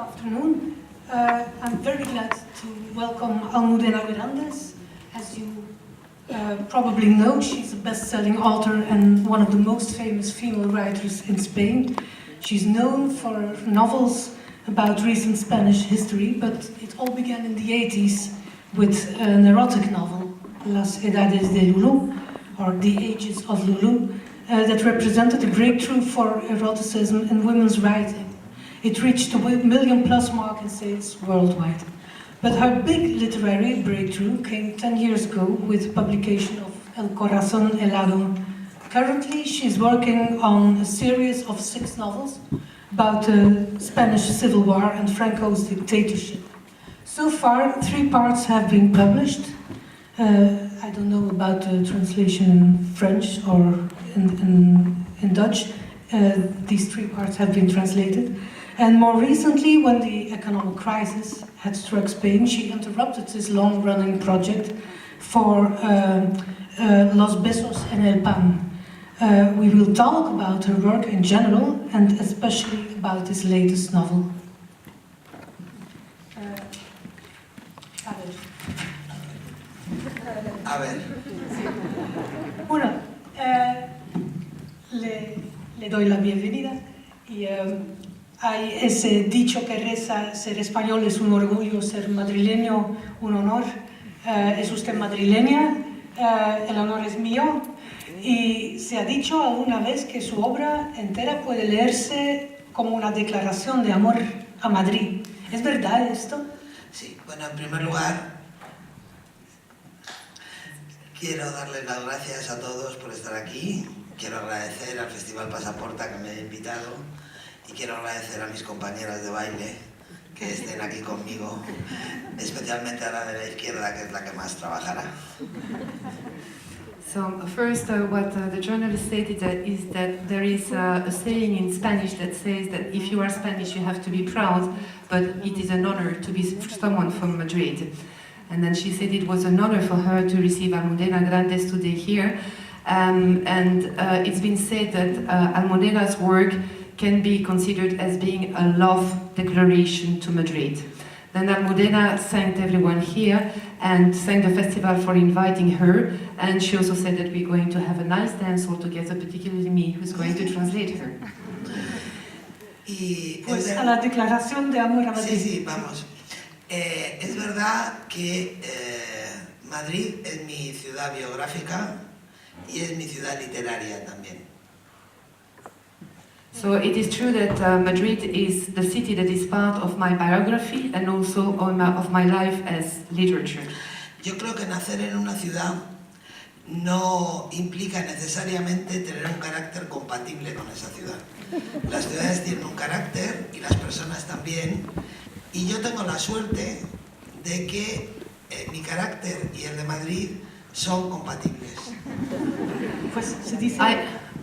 afternoon. I'm very glad to welcome Almudena Grandes. As you probably know, she's a best-selling author and one of the most famous female writers in Spain. She's known for novels about recent Spanish history, but it all began in the 80s with an erotic novel, Las Edades de Lulu, or The Ages of Lulu, that represented a breakthrough for eroticism in women's writing. It reached the million-plus mark in sales worldwide. But her big literary breakthrough came 10 years ago with publication of El Corazón Helado. Currently, she's working on a series of 6 novels about the Spanish Civil War and Franco's dictatorship. So far, 3 parts have been published. I don't know about the translation in French or in Dutch. These 3 parts have been translated. And more recently, when the economic crisis had struck Spain, she interrupted this long-running project for Los Besos en el Pan. We will talk about her work in general and especially about this latest novel. A ver. Bueno, le doy la bienvenida y hay ese dicho que reza: ser español es un orgullo, ser madrileño un honor. ¿Es usted madrileña? El honor es mío. Y se ha dicho alguna vez que su obra entera puede leerse como una declaración de amor a Madrid. ¿Es verdad esto? Sí, bueno, en primer lugar, quiero darles las gracias a todos por estar aquí. Quiero agradecer al Festival Pasaporta que me haya invitado y quiero agradecer a mis compañeras de baile que estén aquí conmigo, especialmente a la de la izquierda, que es la que más trabajará. So first, what the journalist stated is that there is a saying in Spanish that says that if you are Spanish, you have to be proud, but it is an honor to be someone from Madrid. And then she said it was an honor for her to receive Almudena Grandes today here. It's been said that Almudena's work can be considered as being a love declaration to Madrid. Then Almudena thanked everyone here and thanked the festival for inviting her, and she also said that we're going to have a nice dance all together, particularly me, who's going to translate her. Pues a la declaración de amor a Madrid. Sí, sí, vamos. Es verdad que Madrid es mi ciudad biográfica y es mi ciudad literaria también. So it is true that Madrid is the city that is part of my biography and also of my life as literature. Yo creo que nacer en una ciudad no implica necesariamente tener un carácter compatible con esa ciudad. Las ciudades tienen un carácter y las personas también, y yo tengo la suerte de que mi carácter y el de Madrid son compatibles. Pues se dice...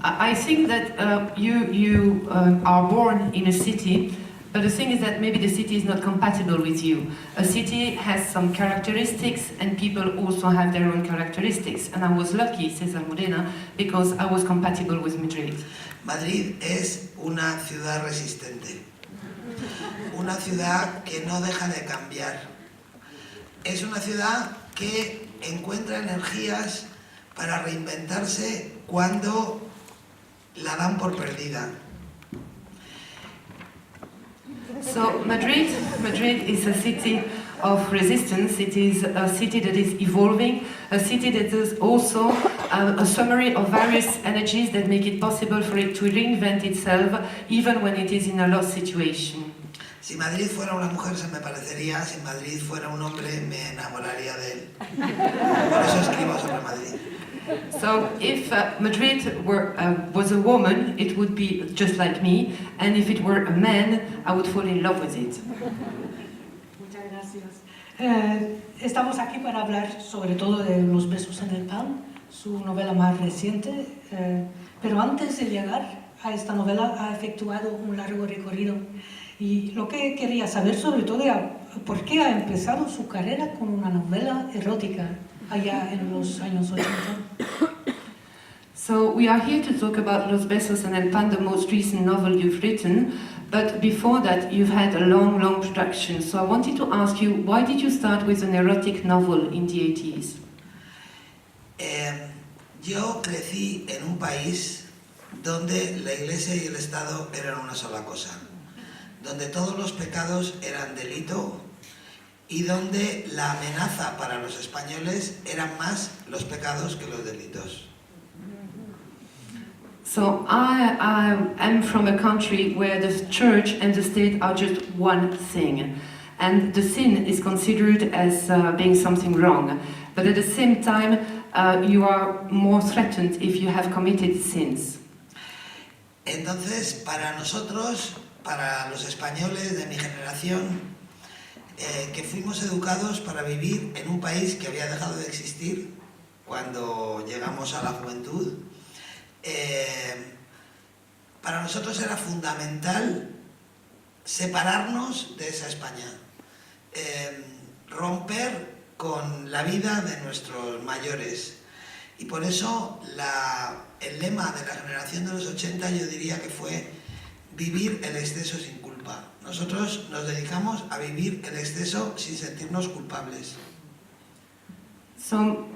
I think that you are born in a city, but the thing is that maybe the city is not compatible with you. A city has some characteristics and people also have their own characteristics. And I was lucky, says Almudena, because I was compatible with Madrid. Madrid es una ciudad resistente, una ciudad que no deja de cambiar. Es una ciudad que encuentra energías para reinventarse cuando la dan por perdida. So Madrid is a city of resistance. It is a city that is evolving, a city that is also a summary of various energies that make it possible for it to reinvent itself even when it is in a lost situation. Si Madrid fuera una mujer se me parecería, si Madrid fuera un hombre me enamoraría de él. Por eso escribo sobre Madrid. So if Madrid was a woman, it would be just like me, and if it were a man, I would fall in love with it. Muchas gracias. Estamos aquí para hablar sobre todo de Los Besos en el Pan, su novela más reciente, pero antes de llegar a esta novela ha efectuado un largo recorrido. Y lo que quería saber sobre todo era por qué ha empezado su carrera con una novela erótica allá en los años 80. So we are here to talk about Los Besos en el Pan, the most recent novel you've written, but before that you've had a long, long production. So I wanted to ask you, why did you start with an erotic novel in the 80s? Yo crecí en un país donde la Iglesia y el Estado eran una sola cosa, donde todos los pecados eran delito y donde la amenaza para los españoles eran más los pecados que los delitos. So I am from a country where the church and the state are just one thing, and the sin is considered as being something wrong. But at the same time, you are more threatened if you have committed sins. Entonces, para nosotros, para los españoles de mi generación, que fuimos educados para vivir en un país que había dejado de existir cuando llegamos a la juventud, para nosotros era fundamental separarnos de esa España, romper con la vida de nuestros mayores. Y por eso el lema de la generación de los 80 yo diría que fue vivir el exceso sin culpa. Nosotros nos dedicamos a vivir el exceso sin sentirnos culpables. So,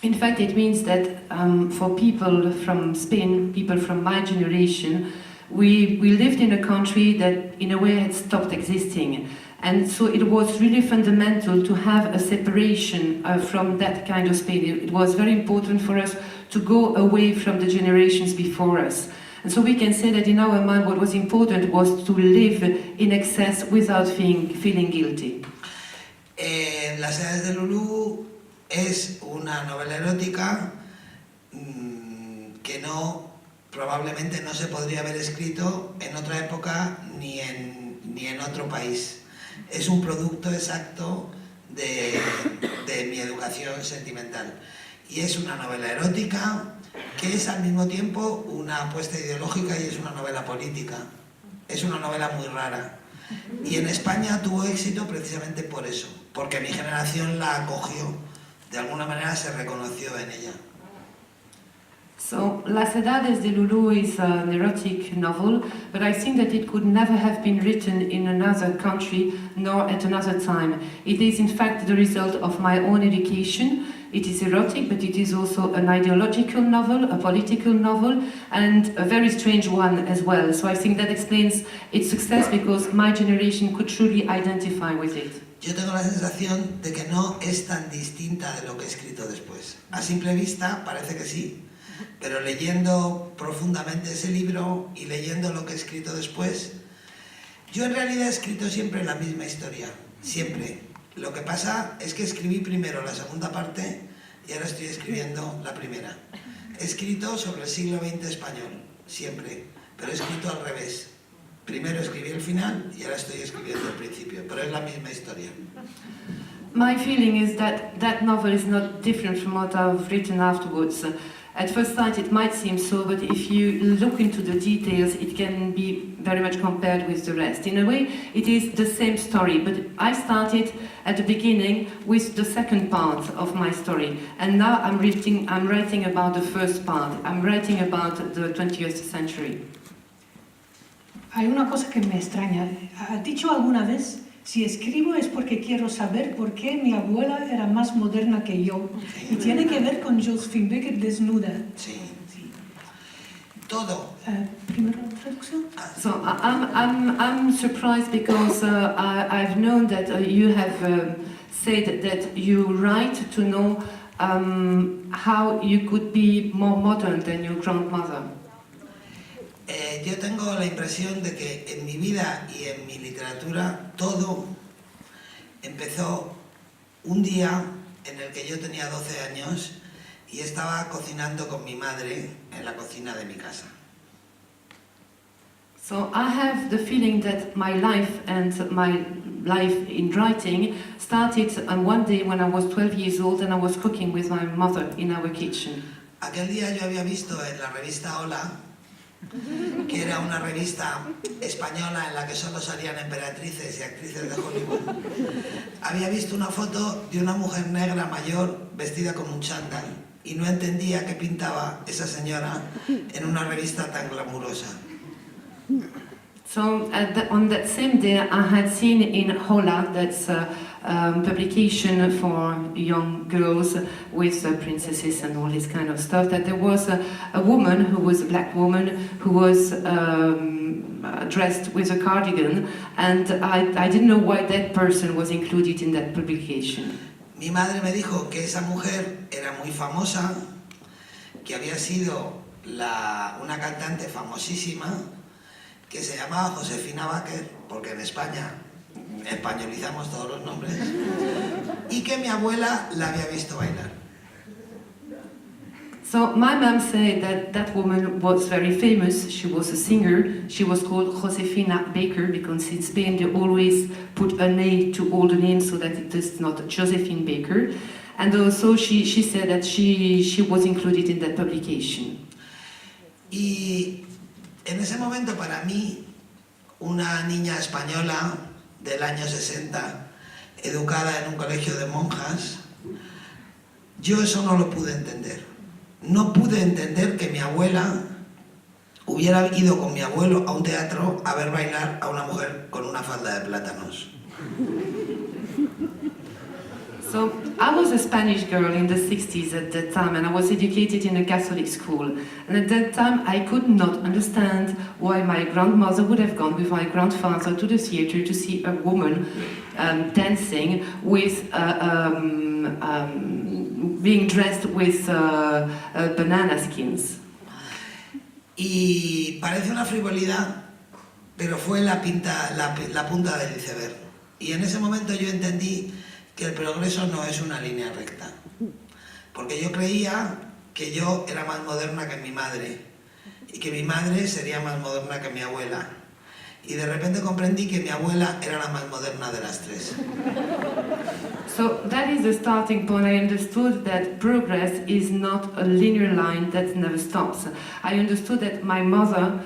in fact, it means that for people from Spain, people from my generation, we lived in a country that in a way had stopped existing. And so it was really fundamental to have a separation from that kind of Spain. It was very important for us to go away from the generations before us. And so we can say that in our mind what was important was to live in excess without feeling guilty. Las edades de Lulú es una novela erótica que probablemente no se podría haber escrito en otra época ni en otro país. Es un producto exacto de mi educación sentimental. Y es una novela erótica que es al mismo tiempo una apuesta ideológica y es una novela política. Es una novela muy rara. Y en España tuvo éxito precisamente por eso, porque mi generación la acogió, de alguna manera se reconoció en ella. So, Las Edades de Lulú is an erotic novel, but I think that it could never have been written in another country nor at another time. It is in fact the result of my own education. It is erotic, but it is also an ideological novel, a political novel, and a very strange one as well. So I think that explains its success because my generation could truly identify with it. Yo tengo la sensación de que no es tan distinta de lo que he escrito después. A simple vista parece que sí, pero leyendo profundamente ese libro y leyendo lo que he escrito después, yo en realidad he escrito siempre la misma historia, siempre. Lo que pasa es que escribí primero la segunda parte y ahora estoy escribiendo la primera. He escrito sobre el siglo XX español, siempre, pero he escrito al revés. Primero escribí el final y ahora estoy escribiendo el principio, pero es la misma historia. My feeling is that that novel is not different from what I've written afterwards. At first sight it might seem so, but if you look into the details it can be very much compared with the rest. In a way it is the same story, but I started at the beginning with the second part of my story, and now I'm writing about the first part. I'm writing about the 20th century. Hay una cosa que me extraña. ¿Has dicho alguna vez, si escribo es porque quiero saber por qué mi abuela era más moderna que yo? Y tiene que ver con Josephine Baker desnuda. Sí. Todo. Primero la traducción. So I'm surprised because I've known that you have said that you write to know how you could be more modern than your grandmother. Yo tengo la impresión de que en mi vida y en mi literatura todo empezó un día en el que yo tenía 12 años y estaba cocinando con mi madre en la cocina de mi casa. So I have the feeling that my life and my life in writing started on one day when I was 12 years old and I was cooking with my mother in our kitchen. Aquel día yo había visto en la revista Hola, que era una revista española en la que solo salían emperatrices y actrices de Hollywood, había visto una foto de una mujer negra mayor vestida con un chándal y no entendía qué pintaba esa señora en una revista tan glamurosa. So on that same day, I had seen in Hola, that's a publication for young girls with princesses and all this kind of stuff, that there was a woman who was a black woman who was dressed with a cardigan, and I didn't know why that person was included in that publication. Mi madre me dijo que esa mujer era muy famosa, que había sido una cantante famosísima, que se llamaba Josefina Baker, porque en España españolizamos todos los nombres, y que mi abuela la había visto bailar. So my mom said that that woman was very famous. She was a singer. She was called Josefina Baker because in Spain they always put an A to all the names so that it is not Josephine Baker. And also she said that she was included in that publication. Y en ese momento para mí, una niña española del año 60, educada en un colegio de monjas, yo eso no lo pude entender. No pude entender que mi abuela hubiera ido con mi abuelo a un teatro a ver bailar a una mujer con una falda de plátanos. So I was a Spanish girl in the 60s at that time, and I was educated in a Catholic school. And at that time I could not understand why my grandmother would have gone with my grandfather to the theater to see a woman dancing with being dressed with banana skins. Y parece una frivolidad, pero fue la punta del iceberg. Y en ese momento yo entendí que el progreso no es una línea recta. Porque yo creía que yo era más moderna que mi madre, y que mi madre sería más moderna que mi abuela. Y de repente comprendí que mi abuela era la más moderna de las tres. So that is the starting point. I understood that progress is not a linear line that never stops. I understood that my mother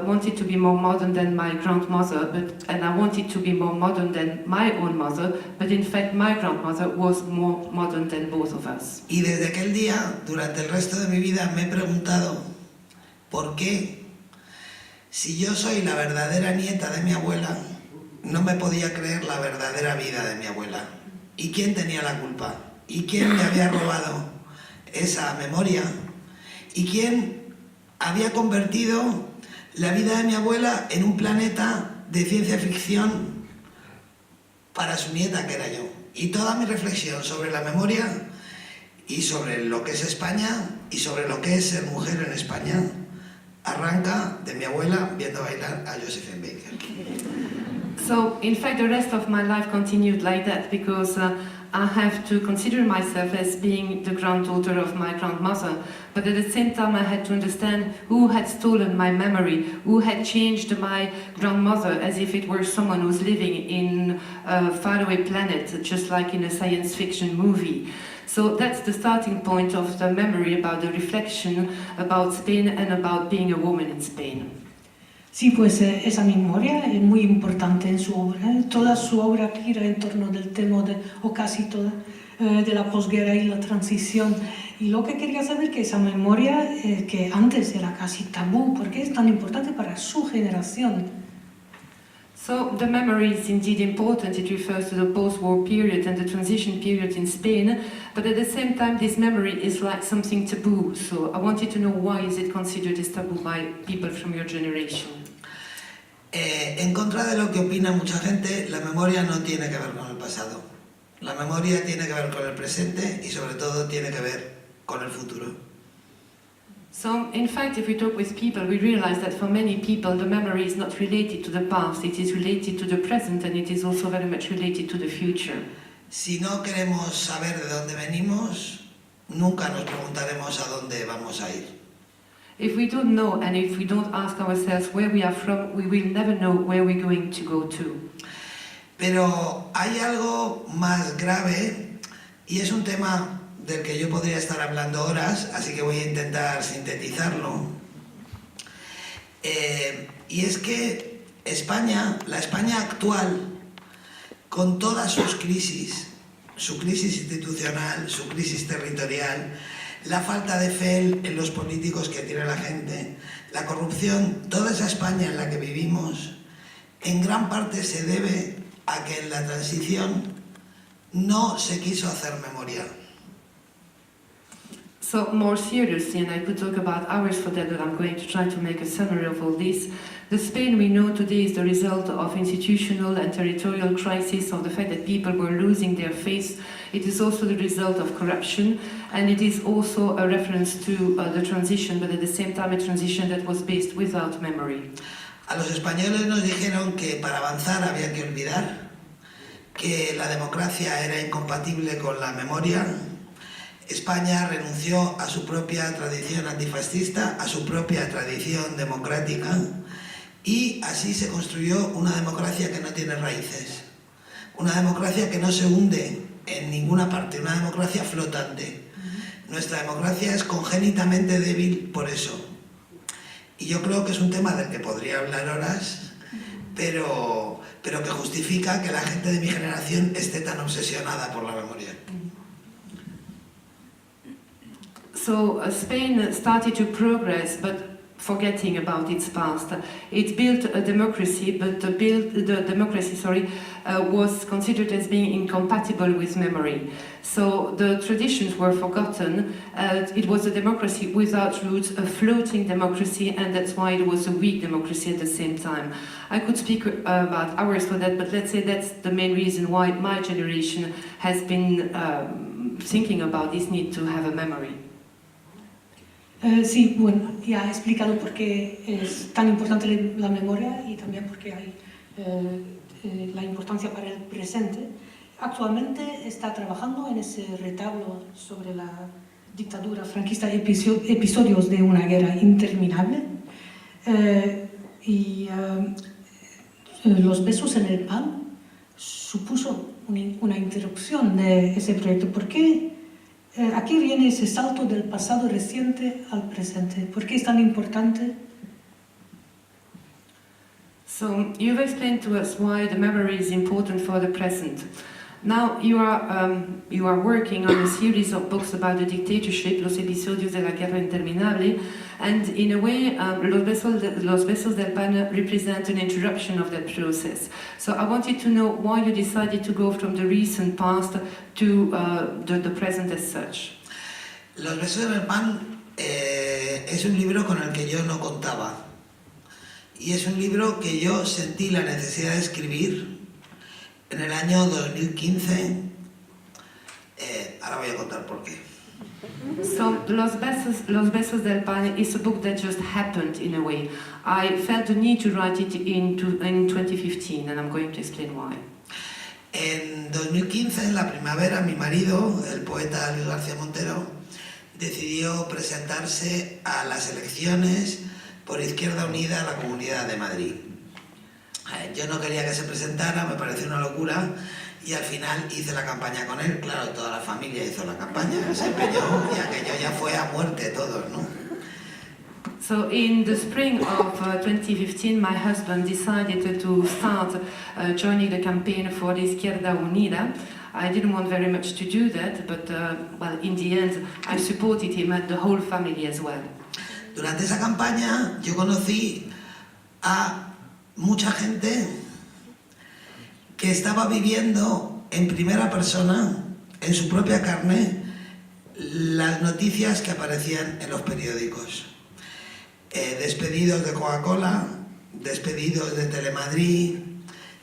wanted to be more modern than my grandmother, and I wanted to be more modern than my own mother, but in fact my grandmother was more modern than both of us. Y desde aquel día, durante el resto de mi vida, me he preguntado ¿por qué? Si yo soy la verdadera nieta de mi abuela, no me podía creer la verdadera vida de mi abuela. ¿Y quién tenía la culpa? ¿Y quién me había robado esa memoria? ¿Y quién había convertido la vida de mi abuela en un planeta de ciencia ficción para su nieta, que era yo? Y toda mi reflexión sobre la memoria y sobre lo que es España y sobre lo que es ser mujer en España arranca de mi abuela viendo bailar a Josephine Baker. So, in fact, the rest of my life continued like that because I have to consider myself as being the granddaughter of my grandmother, but at the same time I had to understand who had stolen my memory, who had changed my grandmother as if it were someone who was living in a faraway planet, just like in a science fiction movie. So that's the starting point of the memory about the reflection about Spain and about being a woman in Spain. Sí, pues esa memoria es muy importante en su obra. Toda su obra gira en torno del tema, o casi toda, de la posguerra y la transición. Y lo que quería saber que esa memoria, que antes era casi tabú, ¿por qué es tan importante para su generación? So the memory is indeed important. It refers to the post-war period and the transition period in Spain, but at the same time this memory is like something taboo. So I wanted to know why is it considered as taboo by people from your generation? En contra de lo que opina mucha gente, la memoria no tiene que ver con el pasado. La memoria tiene que ver con el presente y sobre todo tiene que ver con el futuro. So, in fact, if we talk with people, we realize that for many people the memory is not related to the past, it is related to the present and it is also very much related to the future. Si no queremos saber de dónde venimos, nunca nos preguntaremos a dónde vamos a ir. If we don't know and if we don't ask ourselves where we are from, we will never know where we're going to go to. Pero hay algo más grave y es un tema del que yo podría estar hablando horas, así que voy a intentar sintetizarlo. Y es que España, la España actual, con todas sus crisis, su crisis institucional, su crisis territorial, la falta de fe en los políticos que tiene la gente, la corrupción, toda esa España en la que vivimos, en gran parte se debe a que en la transición no se quiso hacer memoria. So more seriously, and I could talk about hours for that, but I'm going to try to make a summary of all this. The Spain we know today is the result of institutional and territorial crisis, of the fact that people were losing their faith. It is also the result of corruption, and it is also a reference to the transition, but at the same time a transition that was based without memory. A los españoles nos dijeron que para avanzar había que olvidar, que la democracia era incompatible con la memoria. España renunció a su propia tradición antifascista, a su propia tradición democrática, y así se construyó una democracia que no tiene raíces, una democracia que no se hunde en ninguna parte, una democracia flotante. Nuestra democracia es congénitamente débil por eso. Y yo creo que es un tema del que podría hablar horas, pero que justifica que la gente de mi generación esté tan obsesionada por la memoria. So Spain started to progress, but forgetting about its past. It built a democracy, but the democracy was considered as being incompatible with memory. So the traditions were forgotten. It was a democracy without roots, a floating democracy, and that's why it was a weak democracy at the same time. I could speak about hours for that, but let's say that's the main reason why my generation has been thinking about this need to have a memory. Sí, bueno, ya he explicado por qué es tan importante la memoria y también por qué hay la importancia para el presente. Actualmente está trabajando en ese retablo sobre la dictadura franquista, episodios de una guerra interminable, y Los besos en el pan supuso una interrupción de ese proyecto. ¿Por qué? Aquí viene ese salto del pasado reciente al presente. ¿Por qué es tan importante? So you've explained to us why the memory is important for the present. Now you are working on a series of books about the dictatorship, Los episodios de la guerra interminable, and in a way, Los besos del pan represent an interruption of that process. So I wanted to know why you decided to go from the recent past to the present as such. Los besos del pan es un libro con el que yo no contaba. Y es un libro que yo sentí la necesidad de escribir en el año 2015. Ahora voy a contar por qué. So, Los Besos del Pan is a book that just happened in a way. I felt the need to write it in 2015, and I'm going to explain why. En 2015, en la primavera, mi marido, el poeta Luis García Montero, decidió presentarse a las elecciones por Izquierda Unida a la Comunidad de Madrid. Yo no quería que se presentara, me pareció una locura, y al final hice la campaña con él. Claro, toda la familia hizo la campaña, se empeñó, y aquello ya fue a muerte todos, ¿no? So in the spring of 2015, my husband decided to start joining the campaign for the Izquierda Unida. I didn't want very much to do that, but well, in the end, I supported him and the whole family as well. Durante esa campaña yo conocí a mucha gente que estaba viviendo en primera persona, en su propia carne, las noticias que aparecían en los periódicos. Despedidos de Coca-Cola, despedidos de Telemadrid,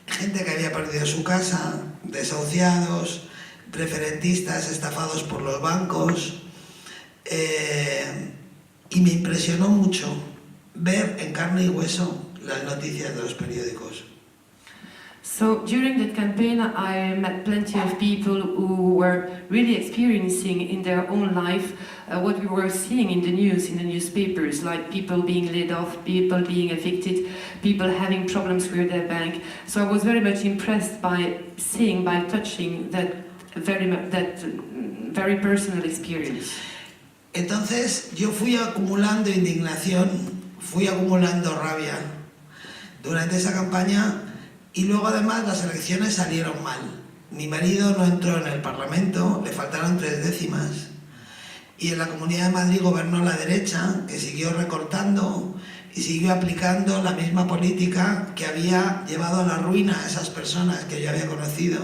gente que había perdido su casa, desahuciados, preferentistas estafados por los bancos. Y me impresionó mucho ver en carne y hueso las noticias de los periódicos. So during that campaign, I met plenty of people who were really experiencing in their own life what we were seeing in the news, in the newspapers, like people being laid off, people being evicted, people having problems with their bank. So I was very much impressed by seeing, by touching that very personal experience. Entonces yo fui acumulando indignación, fui acumulando rabia durante esa campaña, y luego además las elecciones salieron mal. Mi marido no entró en el Parlamento, le faltaron 3 décimas, Y en la Comunidad de Madrid gobernó la derecha, que siguió recortando y siguió aplicando la misma política que había llevado a la ruina a esas personas que yo había conocido.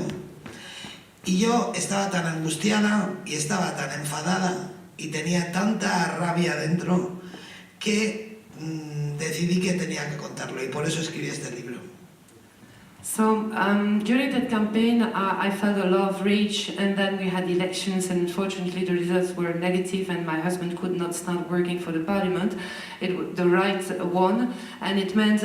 Y yo estaba tan angustiada y estaba tan enfadada y tenía tanta rabia dentro que decidí que tenía que contarlo y por eso escribí este libro. So during that campaign, I felt a lot of rage, and then we had elections, and unfortunately the results were negative, and my husband could not start working for the parliament. The right won, and it meant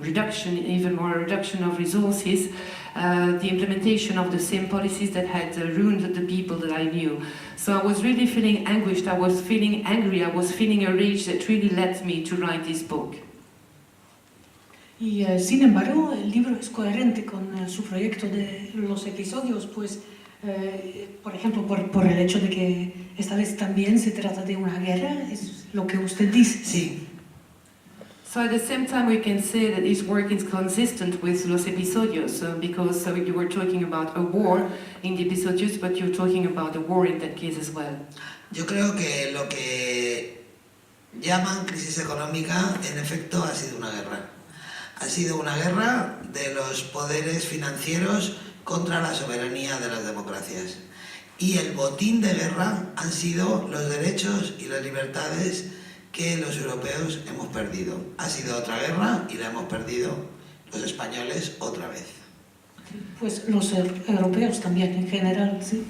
reduction, even more reduction of resources, the implementation of the same policies that had ruined the people that I knew. So I was really feeling anguished, I was feeling angry, I was feeling a rage that really led me to write this book. Y sin embargo, el libro es coherente con su proyecto de los episodios, pues, por ejemplo, por el hecho de que esta vez también se trata de una guerra, es lo que usted dice. Sí. So at the same time, we can say that this work is consistent with Los Episodios, because you were talking about a war in the Episodios, but you're talking about a war in that case as well. Yo creo que lo que llaman crisis económica, en efecto, ha sido una guerra. Ha sido una guerra de los poderes financieros contra la soberanía de las democracias. Y el botín de guerra han sido los derechos y las libertades que los europeos hemos perdido. Ha sido otra guerra y la hemos perdido los españoles otra vez. Pues los europeos también, en general, sí.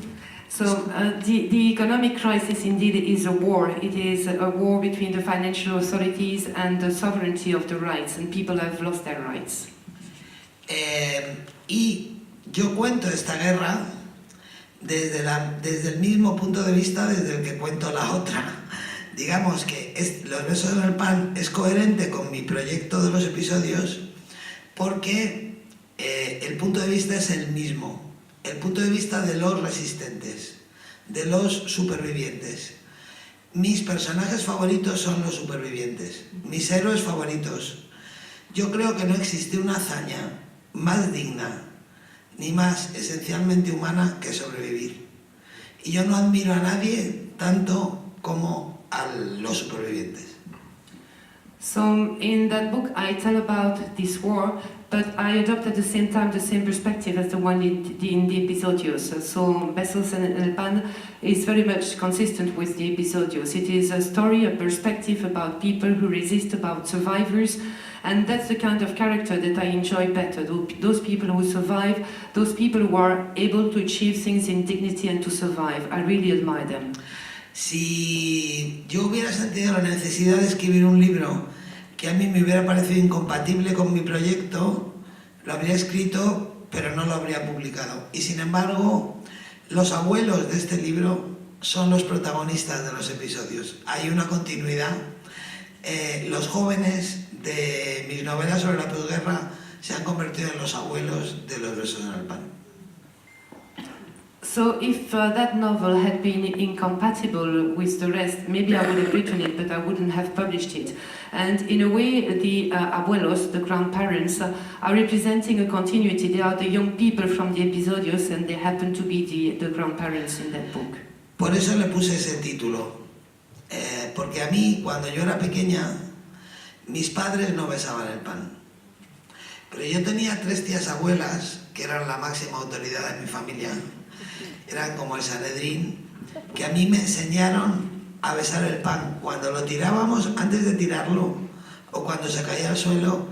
So the economic crisis indeed is a war. It is a war between the financial authorities and the sovereignty of the rights, and people have lost their rights. Y yo cuento esta guerra desde el mismo punto de vista desde el que cuento la otra. Digamos que Los besos en el pan es coherente con mi proyecto de los episodios porque el punto de vista es el mismo. El punto de vista de los resistentes, de los supervivientes. Mis personajes favoritos son los supervivientes, mis héroes favoritos. Yo creo que no existe una hazaña más digna ni más esencialmente humana que sobrevivir. Y yo no admiro a nadie tanto como a los supervivientes. So in that book I tell about this war, but I adopt at the same time the same perspective as the one in the Episodios. So Besos en el Pan is very much consistent with the Episodios. It is a story, a perspective about people who resist, about survivors, and that's the kind of character that I enjoy better. Those people who survive, those people who are able to achieve things in dignity and to survive. I really admire them. Si yo hubiera sentido la necesidad de escribir un libro que a mí me hubiera parecido incompatible con mi proyecto, lo habría escrito, pero no lo habría publicado. Y sin embargo, los abuelos de este libro son los protagonistas de los episodios. Hay una continuidad. Los jóvenes de mis novelas sobre la posguerra se han convertido en los abuelos de Los besos en el pan. So if that novel had been incompatible with the rest, maybe I would have written it, but I wouldn't have published it. And in a way, the abuelos, the grandparents, are representing a continuity. They are the young people from the Episodios, and they happen to be the grandparents in that book. Por eso le puse ese título. Porque a mí, cuando yo era pequeña, mis padres no besaban el pan. Pero yo tenía 3 tías abuelas, que eran la máxima autoridad de mi familia. Eran como el Sanedrín, que a mí me enseñaron a besar el pan. Cuando lo tirábamos, antes de tirarlo, o cuando se caía al suelo,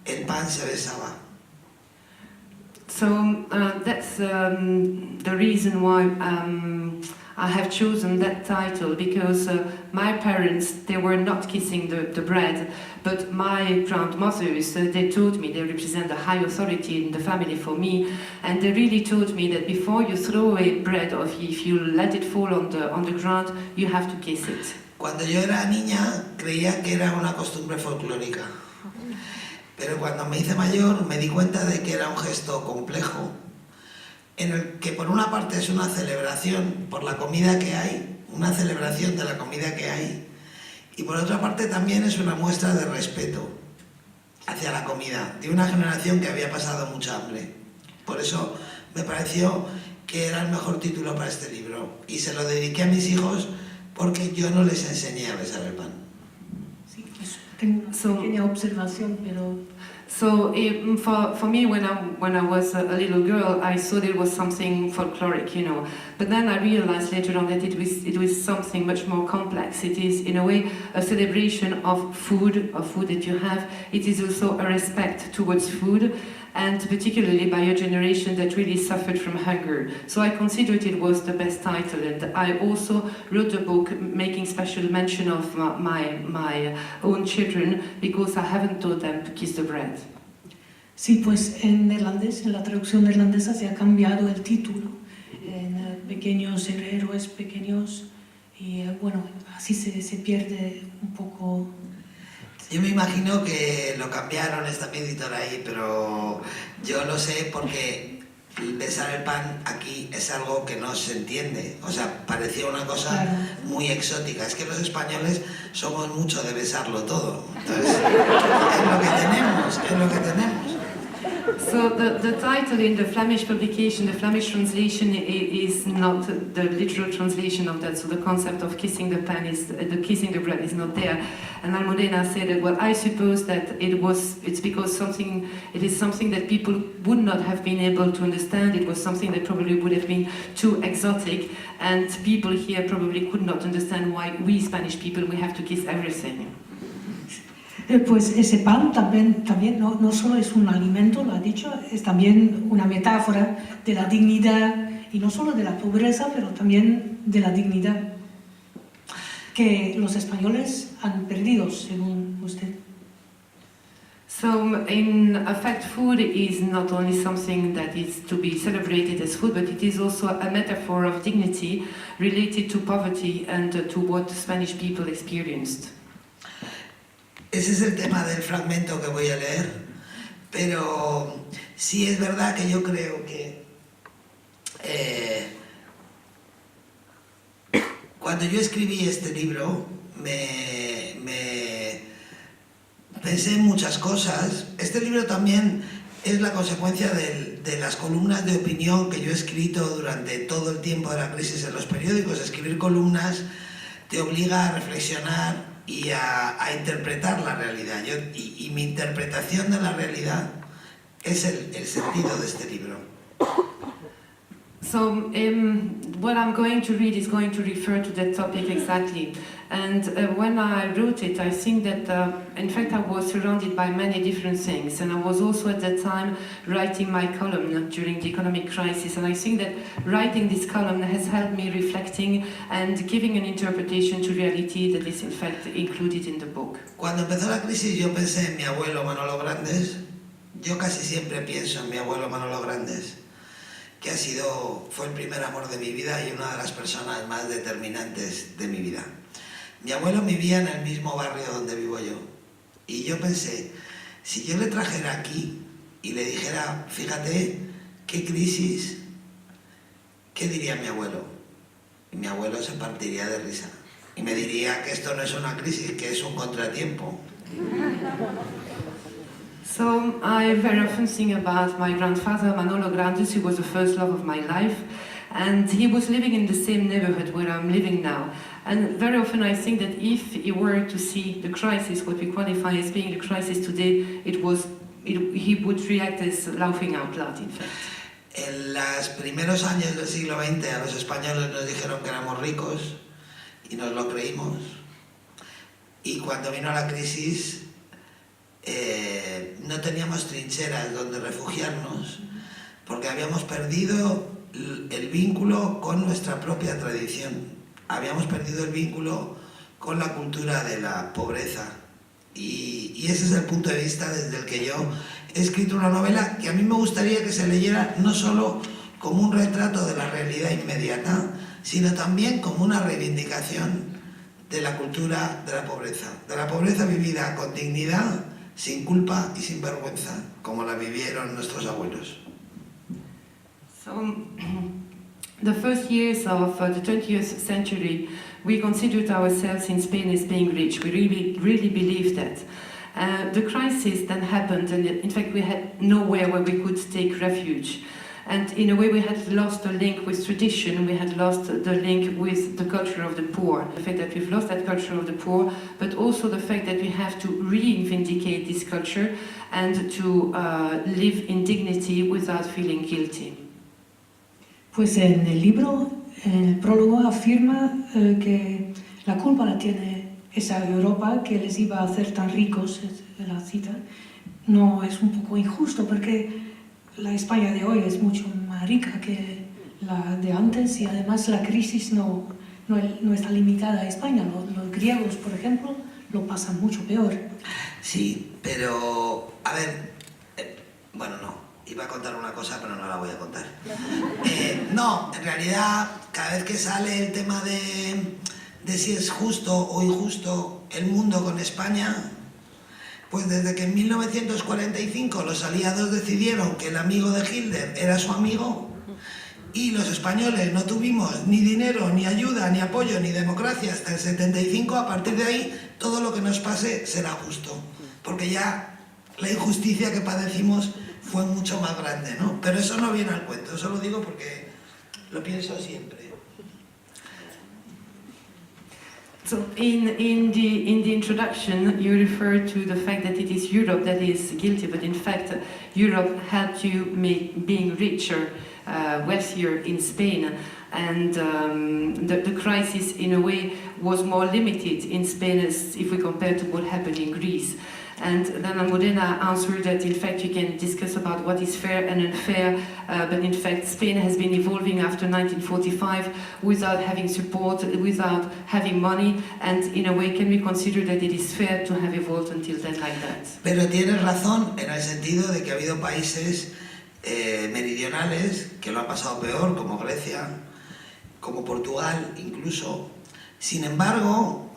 el pan se besaba. So that's the reason why I have chosen that title, because my parents, they were not kissing the bread, but my grandmothers, they taught me, they represent a high authority in the family for me, and they really taught me that before you throw away bread or if you let it fall on the ground, you have to kiss it. Cuando yo era niña creía que era una costumbre folclórica, pero cuando me hice mayor me di cuenta de que era un gesto complejo, en el que por una parte es una celebración por la comida que hay, una celebración de la comida que hay, y por otra parte también es una muestra de respeto hacia la comida, de una generación que había pasado mucha hambre. Por eso me pareció que era el mejor título para este libro y se lo dediqué a mis hijos porque yo no les enseñé a besar el pan. Sí, pues tengo una pequeña observación, pero So for me, when I was a little girl, I thought it was something folkloric, you know. But then I realized later on that it was something much more complex. It is, in a way, a celebration of food that you have. It is also a respect towards food, and particularly by a generation that really suffered from hunger. So I considered it was the best title, and I also wrote a book making special mention of my own children, because I haven't taught them to kiss the bread. sí, pues en neerlandés, en la traducción neerlandesa se ha cambiado el título en pequeños héroes pequeños y bueno, así se pierde un poco. Yo me imagino que lo cambiaron, está mi editor ahí, pero yo lo sé porque besar el pan aquí es algo que no se entiende. O sea, parecía una cosa muy exótica. Es que los españoles somos mucho de besarlo todo. Entonces, es lo que tenemos. So the title in the Flemish publication, the Flemish translation is not the literal translation of that. So the concept of kissing the pan the kissing the bread is not there. And Almudena said that, well, I suppose that it's because it is something that people would not have been able to understand. It was something that probably would have been too exotic, and people here probably could not understand why we Spanish people, we have to kiss everything. Pues ese pan también no solo es un alimento, lo ha dicho, es también una metáfora de la dignidad, y no solo de la pobreza, pero también de la dignidad que los españoles han perdido, según usted. So, in effect, food is not only something that is to be celebrated as food, but it is also a metaphor of dignity related to poverty and to what Spanish people experienced. Ese es el tema del fragmento que voy a leer, pero sí es verdad que yo creo que cuando yo escribí este libro me pensé en muchas cosas. Este libro también es la consecuencia de las columnas de opinión que yo he escrito durante todo el tiempo de la crisis en los periódicos. Escribir columnas te obliga a reflexionar y a interpretar la realidad. Y mi interpretación de la realidad es el sentido de este libro. So what I'm going to read is going to refer to that topic exactly. And when I wrote it, I think that, in fact, I was surrounded by many different things. And I was also at that time writing my column during the economic crisis. And I think that writing this column has helped me reflecting and giving an interpretation to reality that is, in fact, included in the book. Cuando empezó la crisis yo pensé en mi abuelo Manolo Grandes. Yo casi siempre pienso en mi abuelo Manolo Grandes, que fue el primer amor de mi vida y una de las personas más determinantes de mi vida. Mi abuelo vivía en el mismo barrio donde vivo yo, y yo pensé, si yo le trajera aquí y le dijera, fíjate, qué crisis, ¿qué diría mi abuelo? Y mi abuelo se partiría de risa, y me diría que esto no es una crisis, que es un contratiempo. So I very often think about my grandfather, Manolo Grandes, who was the first love of my life, and he was living in the same neighborhood where I'm living now. And very often I think that if he were to see the crisis, what we qualify as being the crisis today, he would react as laughing out loud, in fact. En los primeros años del siglo XX a los españoles nos dijeron que éramos ricos y nos lo creímos. Y cuando vino la crisis no teníamos trincheras donde refugiarnos porque habíamos perdido el vínculo con nuestra propia tradición. Habíamos perdido el vínculo con la cultura de la pobreza. Y ese es el punto de vista desde el que yo he escrito una novela que a mí me gustaría que se leyera no solo como un retrato de la realidad inmediata, sino también como una reivindicación de la cultura de la pobreza vivida con dignidad, sin culpa y sin vergüenza, como la vivieron nuestros abuelos. So, the first years of the 20th century, we considered ourselves in Spain as being rich. We really believed that. The crisis then happened, and in fact we had nowhere where we could take refuge. And in a way we had lost the link with tradition, we had lost the link with the culture of the poor. The fact that we've lost that culture of the poor, but also the fact that we have to reivindicate this culture and to live in dignity without feeling guilty. Pues en el libro, en el prólogo, afirma que la culpa la tiene esa Europa que les iba a hacer tan ricos, es la cita. No, es un poco injusto porque la España de hoy es mucho más rica que la de antes y además la crisis no está limitada a España. Los griegos, por ejemplo, lo pasan mucho peor. Sí, pero, a ver, bueno, no, iba a contar una cosa, pero no la voy a contar. No, en realidad, cada vez que sale el tema de si es justo o injusto el mundo con España, pues desde que en 1945 los aliados decidieron que el amigo de Hitler era su amigo y los españoles no tuvimos ni dinero, ni ayuda, ni apoyo, ni democracia hasta el 75, a partir de ahí todo lo que nos pase será justo, porque ya la injusticia que padecimos fue mucho más grande, ¿no? Pero eso no viene al cuento, eso lo digo porque lo pienso siempre. So in the introduction, you refer to the fact that it is Europe that is guilty, but in fact, Europe helped you being richer, wealthier in Spain, and the crisis, in a way, was more limited in Spain as if we compare to what happened in Greece. And then Almudena answered that in fact you can discuss about what is fair and unfair, but in fact Spain has been evolving after 1945 without having support, without having money, and in a way can we consider that it is fair to have evolved until then like that? Pero tienes razón en el sentido de que ha habido países meridionales que lo han pasado peor, como Grecia, como Portugal incluso. Sin embargo,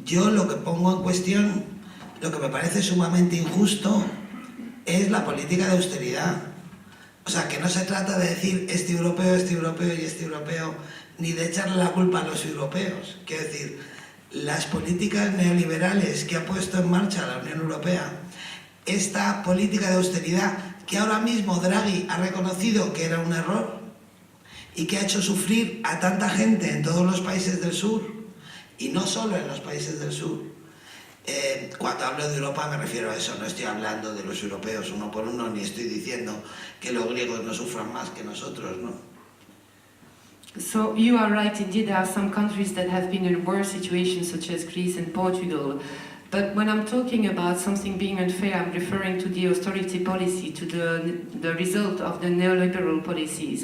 yo lo que pongo en cuestión, lo que me parece sumamente injusto, es la política de austeridad. O sea, que no se trata de decir este europeo y este europeo, ni de echarle la culpa a los europeos. Quiero decir, las políticas neoliberales que ha puesto en marcha la Unión Europea, esta política de austeridad que ahora mismo Draghi ha reconocido que era un error y que ha hecho sufrir a tanta gente en todos los países del sur, y no solo en los países del sur. Cuando hablo de Europa me refiero a eso, no estoy hablando de los europeos uno por uno, ni estoy diciendo que los griegos no sufran más que nosotros, ¿no? So you are right, indeed there are some countries that have been in worse situations such as Greece and Portugal. But when I'm talking about something being unfair, I'm referring to the austerity policy, to the result of the neoliberal policies.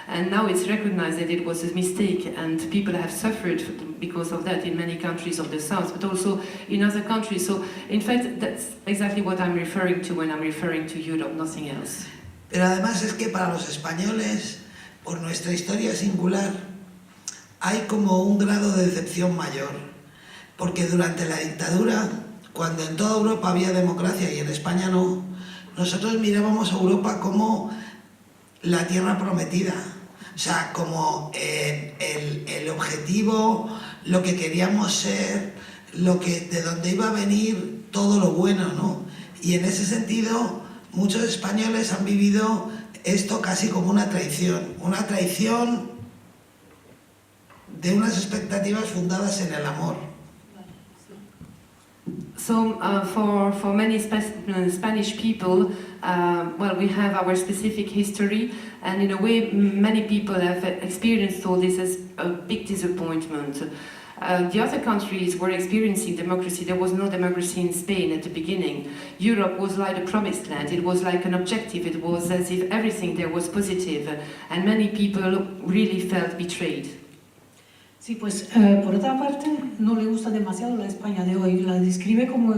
And now it's recognized that it was a mistake and people have suffered because of that in many countries of the South, but also in other countries. So in fact, that's exactly what I'm referring to when I'm referring to Europe, nothing else. Pero además es que para los españoles, por nuestra historia singular, hay como un grado de decepción mayor. Porque durante la dictadura, cuando en toda Europa había democracia y en España no, nosotros mirábamos a Europa como la tierra prometida. O sea, como el objetivo, lo que queríamos ser, de donde iba a venir todo lo bueno, ¿no? Y en ese sentido, muchos españoles han vivido esto casi como una traición de unas expectativas fundadas en el amor. So for many Spanish people, well, we have our specific history, and in a way, many people have experienced all this as a big disappointment. The other countries were experiencing democracy. There was no democracy in Spain at the beginning. Europe was like a promised land. It was like an objective. It was as if everything there was positive, and many people really felt betrayed. Sí, pues por otra parte no le gusta demasiado la España de hoy, la describe como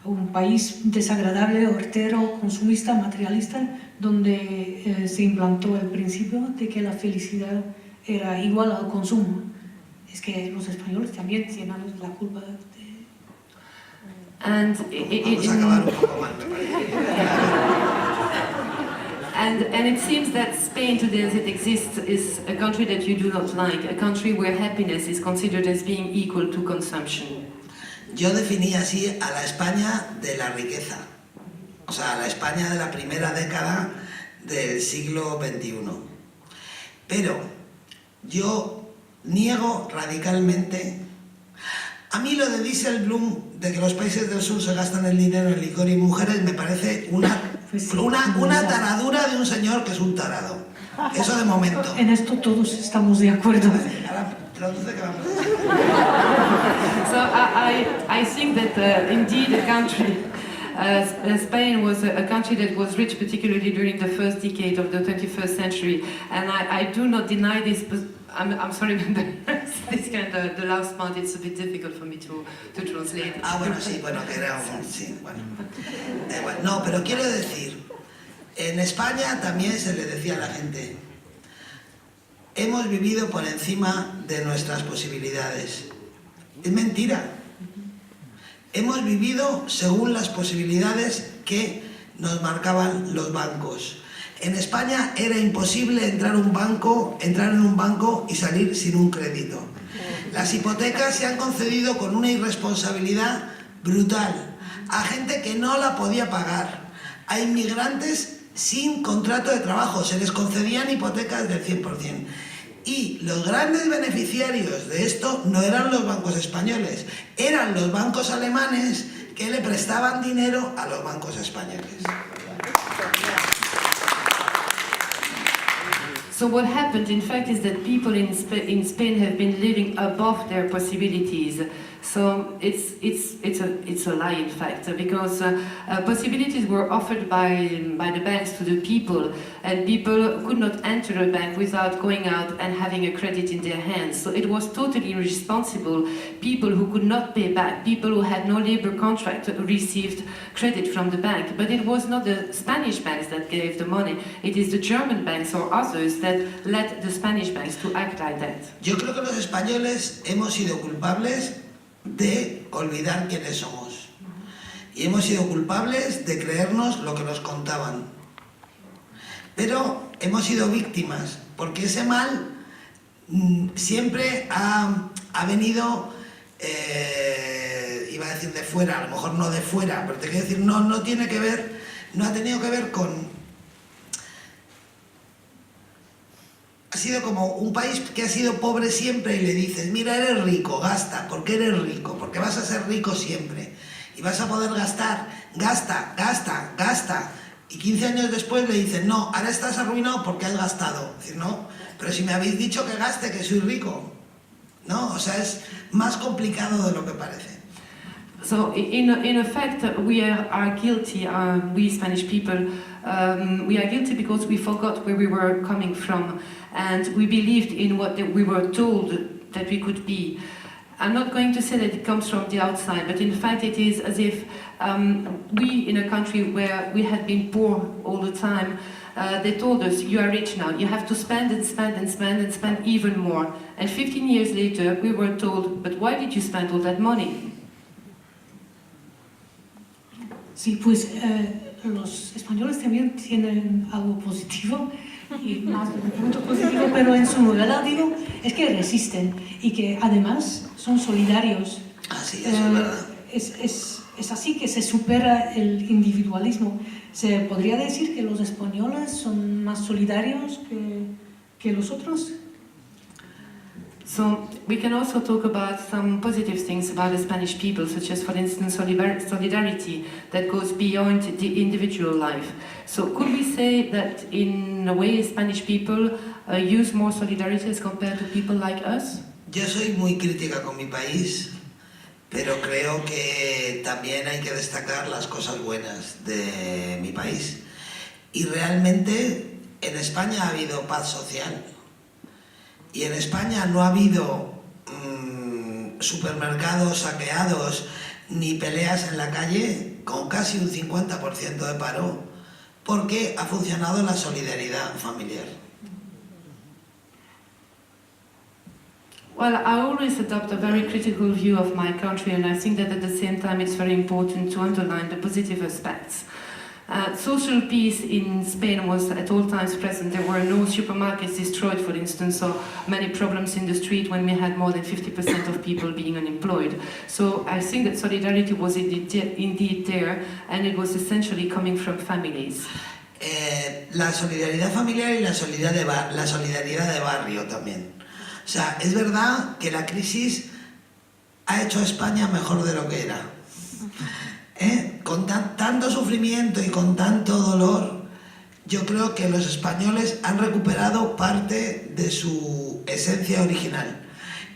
un país desagradable, hortero, consumista, materialista, donde se implantó el principio de que la felicidad era igual al consumo. Es que los españoles también tienen la culpa de... Vamos a acabar un poco mal, me parece. And it seems that Spain today as it exists is a country that you do not like, a country where happiness is considered as being equal to consumption. Yo definí así a la España de la riqueza, o sea, a la España de la primera década del siglo XXI. Pero yo niego radicalmente. A mí lo de Dijsselbloem, de que los países del sur se gastan el dinero en licor y mujeres, me parece una taradura de un señor que es un tarado. Eso de momento. En esto todos estamos de acuerdo. Ahora, traduce que vamos a decir. So I think that indeed a country, Spain was a country that was rich, particularly during the first decade of the 21st century, and I do not deny this. I'm sorry, this kind of the last part. It's a bit difficult for me to translate. Ah, bueno, sí, bueno, que era un... Sí, bueno. Bueno. No, pero quiero decir, en España también se le decía a la gente, hemos vivido por encima de nuestras posibilidades. Es mentira. Hemos vivido según las posibilidades que nos marcaban los bancos. En España era imposible entrar en un banco y salir sin un crédito. Las hipotecas se han concedido con una irresponsabilidad brutal a gente que no la podía pagar, a inmigrantes sin contrato de trabajo, se les concedían hipotecas del 100%. Y los grandes beneficiarios de esto no eran los bancos españoles, eran los bancos alemanes que le prestaban dinero a los bancos españoles. So what happened, in fact, is that people in Spain have been living above their possibilities. So it's a lie, in fact, because possibilities were offered by the banks to the people, and people could not enter a bank without going out and having a credit in their hands. So it was totally irresponsible. People who could not pay back, people who had no labor contract received credit from the bank. But it was not the Spanish banks that gave the money. It is the German banks or others that led the Spanish banks to act like that. Yo creo que los españoles hemos sido culpables de olvidar quiénes somos. Y hemos sido culpables de creernos lo que nos contaban. Pero hemos sido víctimas, porque ese mal siempre ha venido, iba a decir de fuera, a lo mejor no de fuera, pero te quiero decir, no ha tenido que ver con... Ha sido como un país que ha sido pobre siempre y le dices, mira, eres rico, gasta, porque eres rico, porque vas a ser rico siempre y vas a poder gastar, gasta. Y 15 años después le dicen, no, ahora estás arruinado porque has gastado. Es decir, no, pero si me habéis dicho que gaste, que soy rico. No, o sea, es más complicado de lo que parece. So in effect, we are guilty, we Spanish people, we are guilty because we forgot where we were coming from and we believed in what we were told that we could be. I'm not going to say that it comes from the outside, but in fact it is as if we in a country where we had been poor all the time, they told us, you are rich now, you have to spend and spend and spend and spend even more. And 15 years later we were told, but why did you spend all that money? Sí, pues los españoles también tienen algo positivo, y más de un punto positivo, pero en su novela digo, es que resisten y que además son solidarios. Así es verdad. Es así que se supera el individualismo. ¿Se podría decir que los españoles son más solidarios que los otros? So we can also talk about some positive things about the Spanish people, such as, for instance, solidarity that goes beyond the individual life. So could we say that in a way Spanish people use more solidarity as compared to people like us? Yo soy muy crítica con mi país, pero creo que también hay que destacar las cosas buenas de mi país. Y realmente en España ha habido paz social. Y en España no ha habido supermercados saqueados ni peleas en la calle, con casi un 50% de paro, porque ha funcionado la solidaridad familiar. Well, I always adopt a very critical view of my country, and I think that at the same time it's very important to underline the positive aspects. Social peace in Spain was at all times present. There were no supermarkets destroyed, for instance, or many problems in the street when we had more than 50% of people being unemployed. So I think that solidarity was indeed there, and it was essentially coming from families. la solidaridad familiar y la solidaridad de barrio también. O sea, es verdad que la crisis ha hecho a España mejor de lo que era. Con tanto sufrimiento y con tanto dolor, yo creo que los españoles han recuperado parte de su esencia original.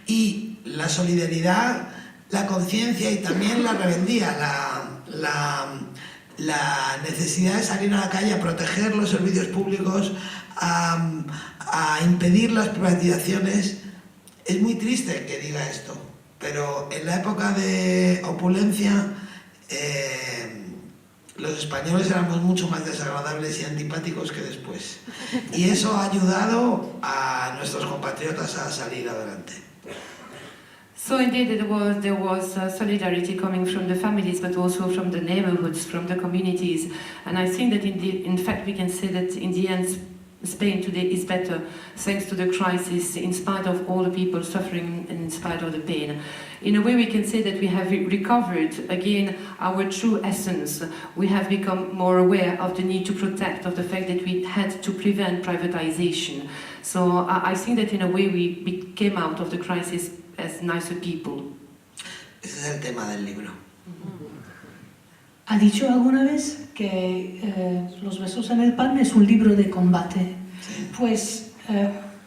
Y la solidaridad, la conciencia y también la rebeldía, la necesidad de salir a la calle a proteger los servicios públicos, a impedir las privatizaciones. Es muy triste que diga esto, pero en la época de opulencia los españoles éramos mucho más desagradables y antipáticos que después. Y eso ha ayudado a nuestros compatriotas a salir adelante. So indeed, there was solidarity coming from the families, but also from the neighborhoods, from the communities. And I think that in fact we can say that in the end, Spain today is better thanks to the crisis, in spite of all the people suffering and in spite of the pain. In a way, we can say that we have recovered again our true essence. We have become more aware of the need to protect, of the fact that we had to prevent privatization. So I think that in a way we came out of the crisis as nicer people. Ese es el tema del libro. ¿Ha dicho alguna vez que Los besos en el pan es un libro de combate? Sí. Pues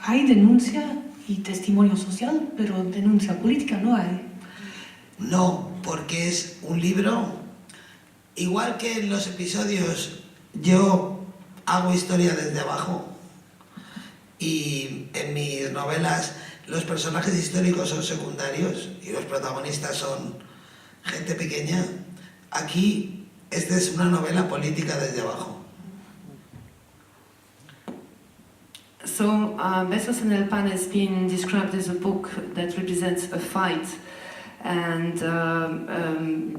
hay denuncia y testimonio social, pero denuncia política no hay. No, porque es un libro, igual que en los episodios yo hago historia desde abajo y en mis novelas los personajes históricos son secundarios y los protagonistas son gente pequeña. Aquí, esta es una novela política desde abajo. So, Besos en el Pan has been described as a book that represents a fight, and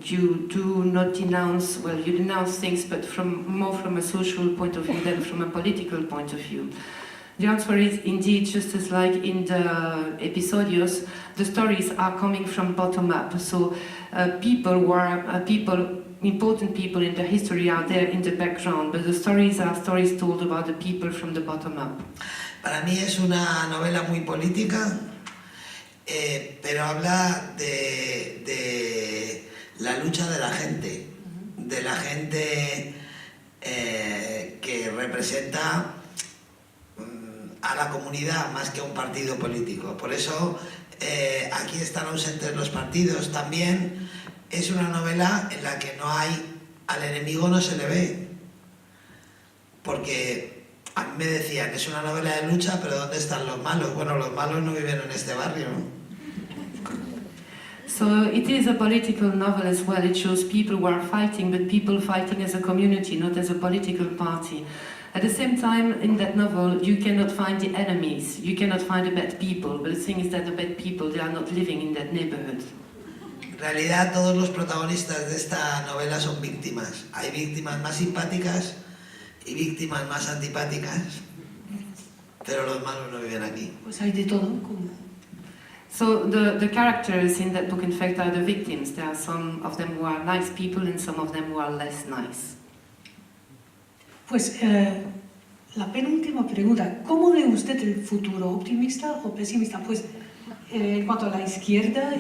you do not denounce, well, you denounce things, but more from a social point of view than from a political point of view. The answer is indeed, just as like in the episodios, the stories are coming from bottom up. So important people in the history are there in the background, but the stories are stories told about the people from the bottom up. Para mí es una novela muy política, pero habla de la lucha de la gente que representa a la comunidad más que a un partido político. Por eso aquí están ausentes los partidos. También es una novela en la que al enemigo no se le ve, porque a mí me decían, es una novela de lucha, pero ¿dónde están los malos? Bueno, los malos no viven en este barrio, ¿no? So it is a political novel as well. It shows people who are fighting, but people fighting as a community, not as a political party. At the same time, in that novel, you cannot find the enemies, you cannot find the bad people, but the thing is that the bad people, they are not living in that neighborhood. En realidad, todos los protagonistas de esta novela son víctimas. Hay víctimas más simpáticas y víctimas más antipáticas, pero los malos no viven aquí. Pues hay de todo. Como... So the characters in that book, in fact, are the victims. There are some of them who are nice people and some of them who are less nice. Pues la penúltima pregunta, ¿cómo ve usted el futuro? ¿Optimista o pesimista? Pues en cuanto a la izquierda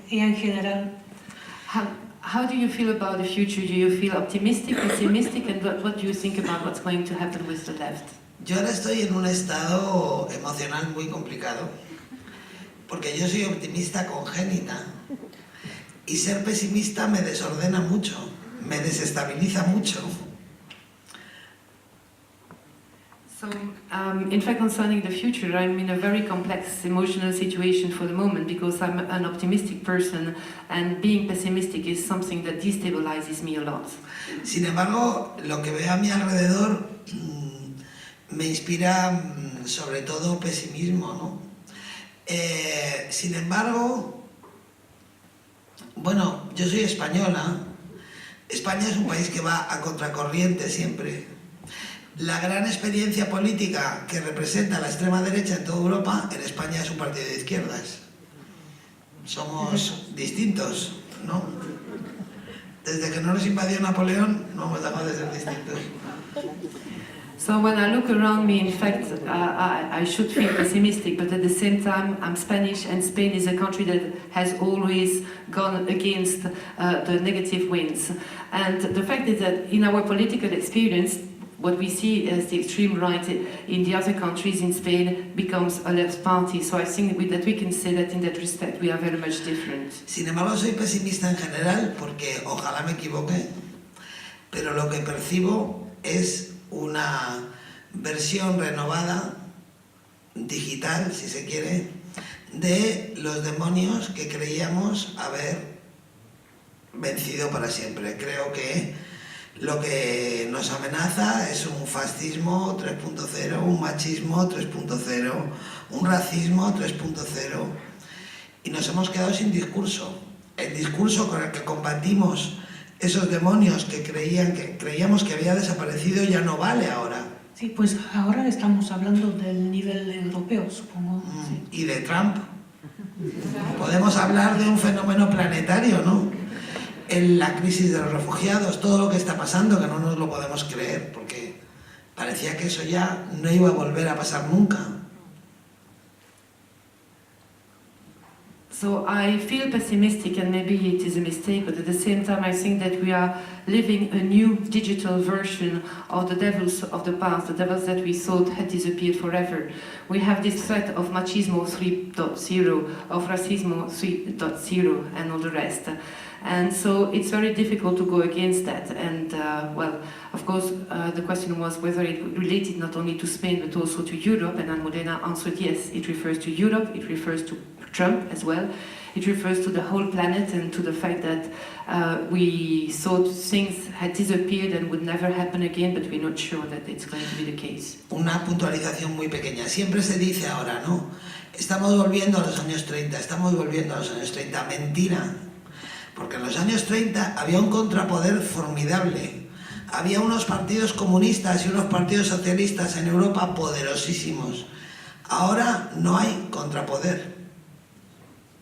y en general. How do you feel about the future? Do you feel optimistic, pessimistic, and what do you think about what's going to happen with the left? Yo ahora estoy en un estado emocional muy complicado, porque yo soy optimista congénita y ser pesimista me desordena mucho, me desestabiliza mucho. So, in fact, concerning the future, I'm in a very complex emotional situation for the moment because I'm an optimistic person and being pessimistic is something that destabilizes me a lot. Sin embargo, lo que veo a mi alrededor me inspira sobre todo pesimismo, ¿no? Sin embargo, bueno, yo soy española. España es un país que va a contracorriente siempre. La gran experiencia política que representa la extrema derecha en toda Europa, en España es un partido de izquierdas. Somos distintos, ¿no? Desde que no nos invadió Napoleón, no hemos dejado de ser distintos. So when I look around me, in fact, I should feel pessimistic, but at the same time, I'm Spanish, and Spain is a country that has always gone against the negative winds. And the fact is that in our political experience, what we see as the extreme right in the other countries in Spain becomes a left party. So I think that we can say that in that respect we are very much different. Sin embargo, soy pesimista en general porque ojalá me equivoque, pero lo que percibo es una versión renovada, digital si se quiere, de los demonios que creíamos haber vencido para siempre. Creo que lo que nos amenaza es un fascismo 3.0, un machismo 3.0, un racismo 3.0 y nos hemos quedado sin discurso. El discurso con el que combatimos esos demonios que creíamos que había desaparecido ya no vale ahora. Sí, pues ahora estamos hablando del nivel europeo, supongo. Sí. Y de Trump. Podemos hablar de un fenómeno planetario, ¿no? En la crisis de los refugiados, todo lo que está pasando, que no nos lo podemos creer, porque parecía que eso ya no iba a volver a pasar nunca. So I feel pessimistic, and maybe it is a mistake, but at the same time I think that we are living a new digital version of the devils of the past, the devils that we thought had disappeared forever. We have this threat of machismo 3.0, of racismo 3.0, and all the rest. And so it's very difficult to go against that. And well, of course, the question was whether it related not only to Spain but also to Europe, and Almudena answered yes, it refers to Europe, it refers to Trump as well. It refers to the whole planet and to the fact that we thought things had disappeared and would never happen again, but we're not sure that it's going to be the case. Una puntualización muy pequeña. Siempre se dice ahora, ¿no? Estamos volviendo a los años 30, estamos volviendo a los años 30. Mentira. Porque en los años 30 había un contrapoder formidable. Había unos partidos comunistas y unos partidos socialistas en Europa poderosísimos. Ahora no hay contrapoder.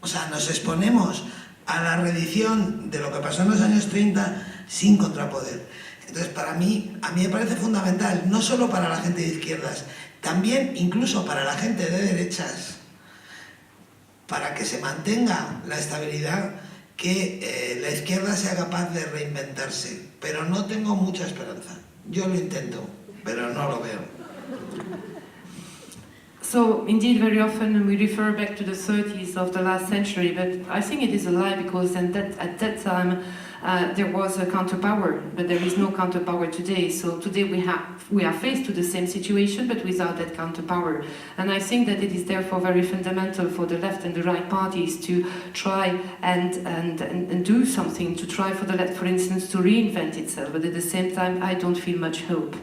O sea, nos exponemos a la reedición de lo que pasó en los años 30 sin contrapoder. Entonces, a mí me parece fundamental, no solo para la gente de izquierdas, también incluso para la gente de derechas, para que se mantenga la estabilidad, que la izquierda sea capaz de reinventarse. Pero no tengo mucha esperanza. Yo lo intento, pero no lo veo. So, indeed, very often we refer back to the 30s of the last century, but I think it is a lie because at that time there was a counterpower, but there is no counterpower today. So today we are faced to the same situation, but without that counterpower. And I think that it is therefore very fundamental for the left and the right parties to try and do something, to try for the left, for instance, to reinvent itself, but at the same time I don't feel much hope.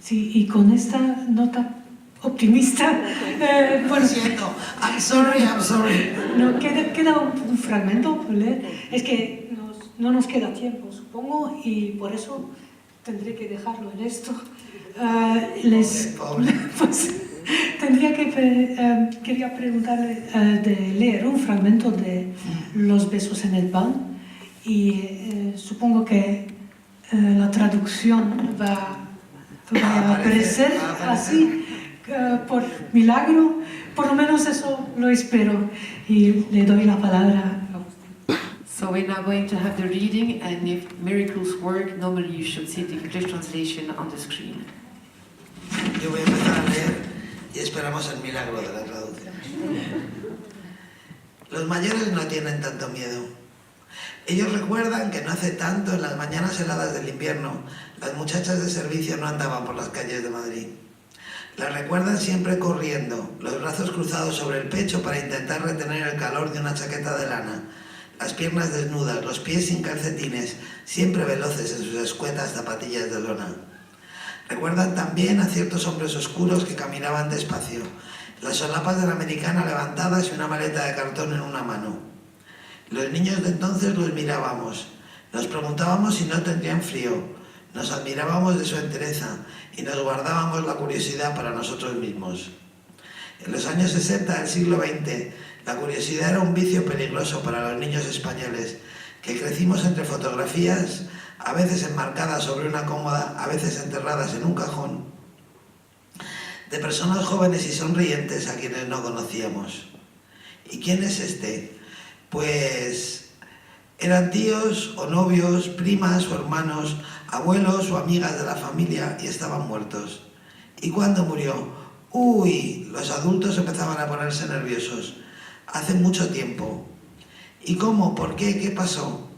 Sí, y con esta nota optimista, Lo siento, I'm sorry. No, queda un fragmento por leer. Es que no nos queda tiempo, supongo, y por eso tendré que dejarlo en esto. Pues, quería preguntarle de leer un fragmento de Los besos en el pan, y supongo que la traducción va a aparecer así. Por milagro, por lo menos eso lo espero, y le doy la palabra a usted. So we're now going to have the reading, and if miracles work, normally you should see the English translation on the screen. Yo voy a empezar a leer y esperamos el milagro de la traducción. Los mayores no tienen tanto miedo. Ellos recuerdan que no hace tanto, en las mañanas heladas del invierno, las muchachas de servicio no andaban por las calles de Madrid. Las recuerdan siempre corriendo, los brazos cruzados sobre el pecho para intentar retener el calor de una chaqueta de lana, las piernas desnudas, los pies sin calcetines, siempre veloces en sus escuetas zapatillas de lona. Recuerdan también a ciertos hombres oscuros que caminaban despacio, las solapas de la americana levantadas y una maleta de cartón en una mano. Los niños de entonces los mirábamos, nos preguntábamos si no tendrían frío, nos admirábamos de su entereza y nos guardábamos la curiosidad para nosotros mismos. En los años 60 del siglo XX, la curiosidad era un vicio peligroso para los niños españoles, que crecimos entre fotografías, a veces enmarcadas sobre una cómoda, a veces enterradas en un cajón, de personas jóvenes y sonrientes a quienes no conocíamos. ¿Y quién es este? Pues eran tíos o novios, primas o hermanos, abuelos o amigas de la familia y estaban muertos. ¿Y cuándo murió? ¡Uy! Los adultos empezaban a ponerse nerviosos. Hace mucho tiempo. ¿Y cómo? ¿Por qué? ¿Qué pasó?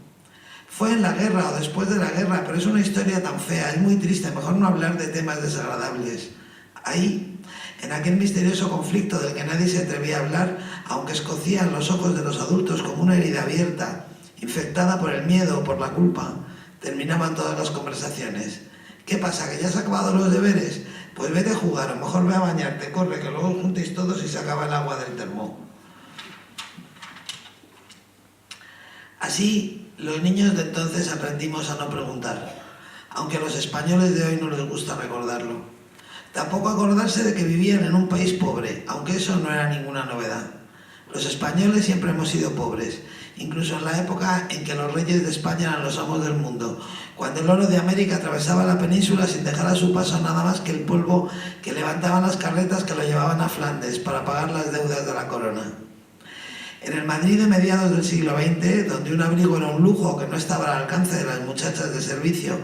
Fue en la guerra o después de la guerra, pero es una historia tan fea, es muy triste, mejor no hablar de temas desagradables. Ahí, en aquel misterioso conflicto del que nadie se atrevía a hablar, aunque escocían los ojos de los adultos como una herida abierta, infectada por el miedo o por la culpa, terminaban todas las conversaciones. ¿Qué pasa? ¿Que ya has acabado los deberes? Pues vete a jugar, o mejor ve a bañarte, corre, que luego os juntéis todos y se acaba el agua del termo. Así, los niños de entonces aprendimos a no preguntar, aunque a los españoles de hoy no les gusta recordarlo. Tampoco acordarse de que vivían en un país pobre, aunque eso no era ninguna novedad. Los españoles siempre hemos sido pobres, incluso en la época en que los reyes de España eran los amos del mundo, cuando el oro de América atravesaba la península sin dejar a su paso nada más que el polvo que levantaban las carretas que lo llevaban a Flandes para pagar las deudas de la corona. En el Madrid de mediados del siglo XX, donde un abrigo era un lujo que no estaba al alcance de las muchachas de servicio,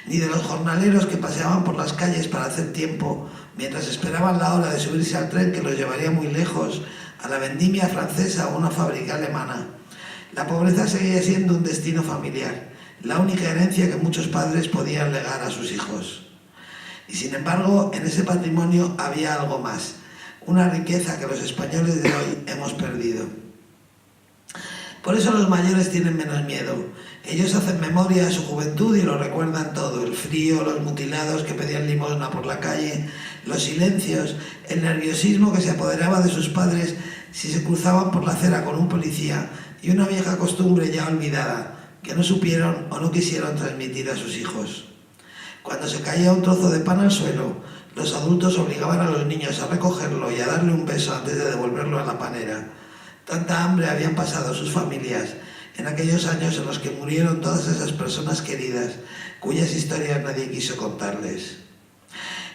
ni de los jornaleros que paseaban por las calles para hacer tiempo, mientras esperaban la hora de subirse al tren que los llevaría muy lejos, a la vendimia francesa o una fábrica alemana. La pobreza seguía siendo un destino familiar, la única herencia que muchos padres podían legar a sus hijos. Y sin embargo, en ese patrimonio había algo más, una riqueza que los españoles de hoy hemos perdido. Por eso los mayores tienen menos miedo. Ellos hacen memoria de su juventud y lo recuerdan todo, el frío, los mutilados que pedían limosna por la calle, los silencios, el nerviosismo que se apoderaba de sus padres si se cruzaban por la acera con un policía y una vieja costumbre ya olvidada, que no supieron o no quisieron transmitir a sus hijos. Cuando se caía un trozo de pan al suelo, los adultos obligaban a los niños a recogerlo y a darle un beso antes de devolverlo a la panera. Tanta hambre habían pasado sus familias en aquellos años en los que murieron todas esas personas queridas, cuyas historias nadie quiso contarles.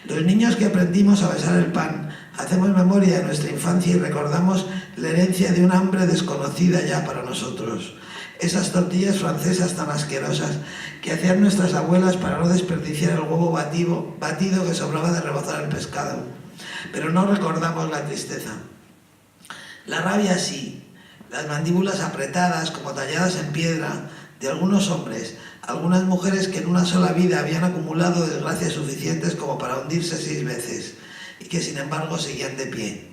Los niños que aprendimos a besar el pan, hacemos memoria de nuestra infancia y recordamos la herencia de un hambre desconocida ya para nosotros. Esas tortillas francesas tan asquerosas que hacían nuestras abuelas para no desperdiciar el huevo batido que sobraba de rebozar el pescado. Pero no recordamos la tristeza. La rabia sí, las mandíbulas apretadas como talladas en piedra de algunos hombres, algunas mujeres que en una sola vida habían acumulado desgracias suficientes como para hundirse 6 veces y que sin embargo seguían de pie.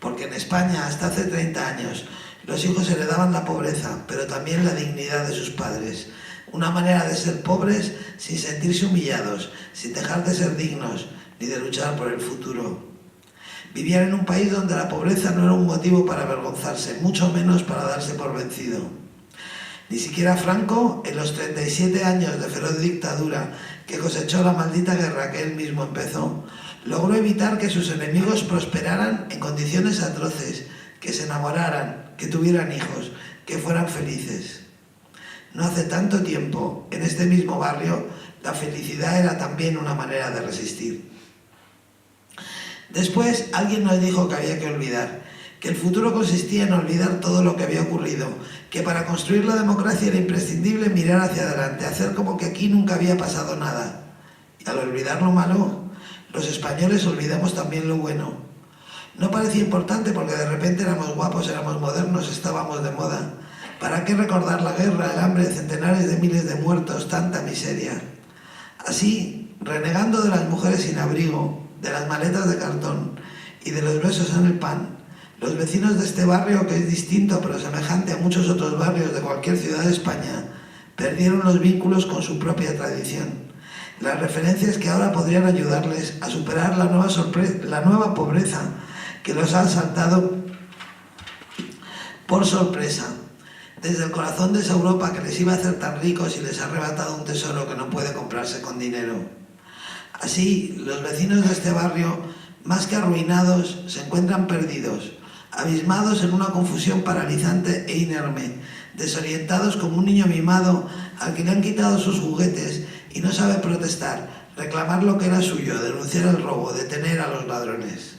Porque en España hasta hace 30 años los hijos heredaban la pobreza, pero también la dignidad de sus padres, una manera de ser pobres sin sentirse humillados, sin dejar de ser dignos ni de luchar por el futuro. Vivían en un país donde la pobreza no era un motivo para avergonzarse, mucho menos para darse por vencido. Ni siquiera Franco, en los 37 años de feroz dictadura que cosechó la maldita guerra que él mismo empezó, logró evitar que sus enemigos prosperaran en condiciones atroces, que se enamoraran, que tuvieran hijos, que fueran felices. No hace tanto tiempo, en este mismo barrio, la felicidad era también una manera de resistir. Después alguien nos dijo que había que olvidar, que el futuro consistía en olvidar todo lo que había ocurrido, que para construir la democracia era imprescindible mirar hacia adelante, hacer como que aquí nunca había pasado nada. Y al olvidar lo malo, los españoles olvidamos también lo bueno. No parecía importante porque de repente éramos guapos, éramos modernos, estábamos de moda. ¿Para qué recordar la guerra, el hambre, centenares de miles de muertos, tanta miseria? Así, renegando de las mujeres sin abrigo, de las maletas de cartón y de los besos en el pan, los vecinos de este barrio, que es distinto pero semejante a muchos otros barrios de cualquier ciudad de España, perdieron los vínculos con su propia tradición. Las referencias que ahora podrían ayudarles a superar la nueva pobreza que los ha asaltado por sorpresa, desde el corazón de esa Europa que les iba a hacer tan ricos y les ha arrebatado un tesoro que no puede comprarse con dinero. Así, los vecinos de este barrio, más que arruinados, se encuentran perdidos, abismados en una confusión paralizante e inerme, desorientados como un niño mimado al que le han quitado sus juguetes y no sabe protestar, reclamar lo que era suyo, denunciar el robo, detener a los ladrones.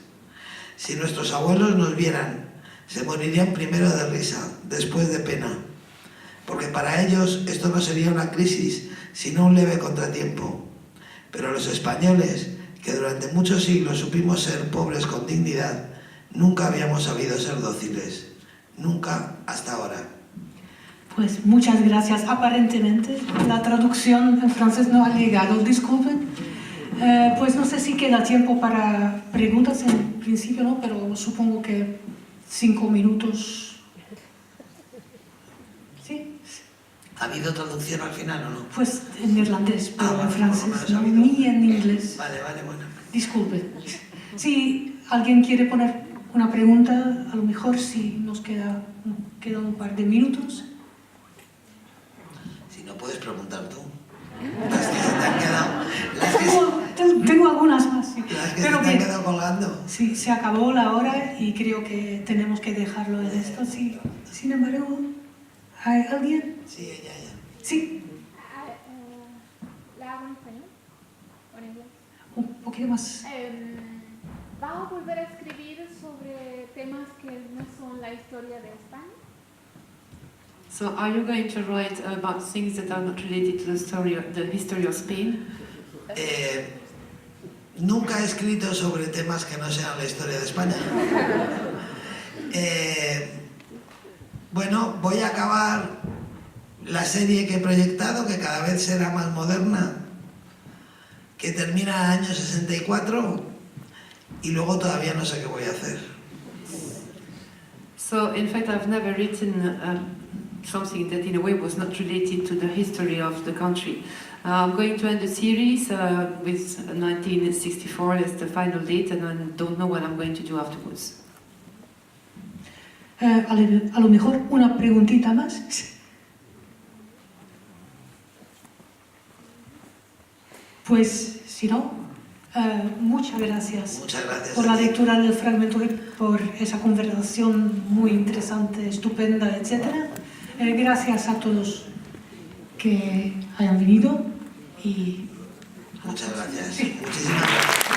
Si nuestros abuelos nos vieran, se morirían primero de risa, después de pena, porque para ellos esto no sería una crisis, sino un leve contratiempo. Pero los españoles, que durante muchos siglos supimos ser pobres con dignidad, nunca habíamos sabido ser dóciles, nunca hasta ahora. Pues muchas gracias. Aparentemente la traducción en francés no ha llegado, disculpen. Pues no sé si queda tiempo para preguntas, en principio no, pero supongo que 5 minutos. ¿Sí? ¿Ha habido traducción al final o no? Pues en neerlandés, pero vale, en francés, por lo menos no, ha habido. ni en inglés. Vale, bueno. Disculpen. Si alguien quiere poner una pregunta, a lo mejor si nos queda un par de minutos. Si no puedes preguntar tú. Las que se te han quedado. Tengo algunas más, sí. Las que Pero se te han bien, quedado colgando. sí, se acabó la hora y creo que tenemos que dejarlo en esto. Sí. Sin embargo, ¿hay alguien? Sí, ella. Sí, ¿La hago en español o en inglés? un poquito más. ¿Va a volver a escribir sobre temas que no son la historia de España? So, are you going to write about things that are not related to the history of Spain? Nunca he escrito sobre temas que no sean la historia de España. Bueno, voy a acabar la serie que he proyectado, que cada vez será más moderna, que termina en el año 64, y luego todavía no sé qué voy a hacer. So, in fact, I've never written something that in a way was not related to the history of the country. I'm going to end the series with 1964 as the final date, and I don't know what I'm going to do afterwards. A lo mejor una preguntita más. Pues, si no, muchas gracias. Muchas gracias. Por la a ti. lectura del fragmento y por esa conversación muy interesante, estupenda, etc. Gracias a todos que hayan venido y Muchas gracias. Muchísimas gracias.